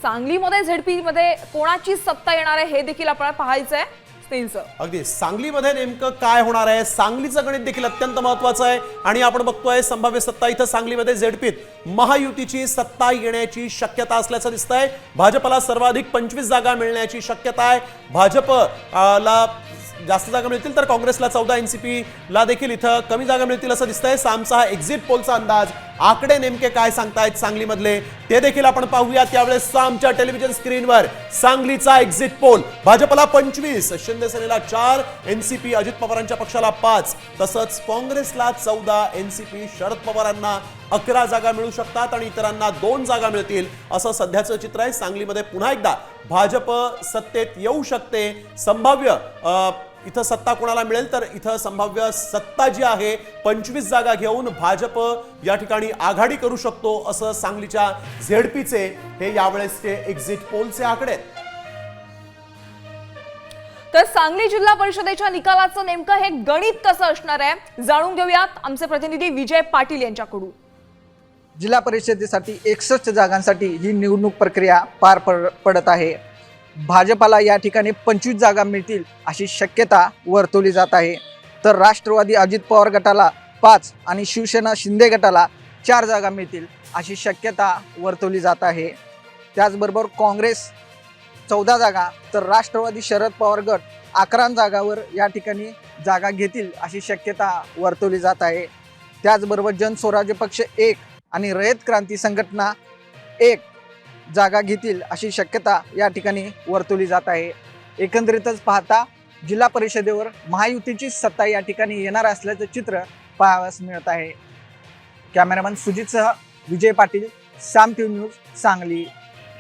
सांगलीमध्ये झेडपीमध्ये कोणाची सत्ता येणार आहे हे देखील आपल्याला पाहायचंय स्नेहिल सर. अगदी सांगलीमध्ये नेमकं काय होणार आहे, सांगलीचं गणित देखील अत्यंत महत्त्वाचं आहे. आणि आपण बघतोय संभाव्य सत्ता इथं सांगलीमध्ये झेडपीत महायुतीची सत्ता येण्याची शक्यता असल्याचं दिसतंय. भाजपला सर्वाधिक 25 जागा मिळण्याची शक्यता आहे. भाजपला जास्त जागा मिळतील तर काँग्रेसला 14, एनसीपी ला देखील इथं कमी जागा मिळतील असं दिसतंय. सामचा हा एक्झिट पोलचा अंदाज. आकडे नेमके काय सांगतायत सांगलीमधले ते देखील आपण पाहूया. त्यावेळेस सामच्या टेलिव्हिजन स्क्रीनवर सांगलीचा एक्झिट पोल. भाजपला 25, शिंदे सेनेला 4, एनसीपी अजित पवारांच्या पक्षाला 5, तसंच काँग्रेसला 14, एनसीपी शरद पवारांना 11 जागा मिळू शकतात आणि इतरांना 2 जागा मिळतील असं सध्याचं चित्र आहे. सांगलीमध्ये पुन्हा एकदा भाजप सत्तेत येऊ शकते. संभाव्य इथं सत्ता कोणाला मिळेल तर इथं संभाव्य सत्ता जी आहे 25 जागा घेऊन भाजप या ठिकाणी आघाडी करू शकतो असं सांगलीच्या झेडपीचे हे यावेळेसचे एक्झिट पोलचे आकडे आहेत. तर सांगली जिल्हा परिषदेच्या निकालाचं नेमकं हे गणित कसं असणार आहे जाणून घेऊयात आमचे प्रतिनिधी विजय पाटील यांच्याकडून. जिल्हा परिषदेसाठी 61 जागांसाठी ही निवडणूक प्रक्रिया पार पडत आहे. भाजपाला या ठिकाणी 25 जागा मिळतील अशी शक्यता वर्तवली जात आहे. तर राष्ट्रवादी अजित पवार गटाला 5 आणि शिवसेना शिंदे गटाला 4 जागा मिळतील अशी शक्यता वर्तवली जात आहे. त्याचबरोबर काँग्रेस 14 जागा तर राष्ट्रवादी शरद पवार गट 11 जागावर या ठिकाणी जागा घेतील अशी शक्यता वर्तवली जात आहे. त्याचबरोबर जनस्वराज्य पक्ष 1 आणि रयत क्रांती संघटना 1 जागा घेतील अशी शक्यता या ठिकाणी वर्तवली जात आहे. एकंदरीतच पाहता जिल्हा परिषदेवर महायुतीची सत्ता या ठिकाणी येणार असल्याचं चित्र पाहावयास मिळत आहे. कॅमेरामन सुजितसह विजय पाटील, साम टीव्ही न्यूज, सांगली.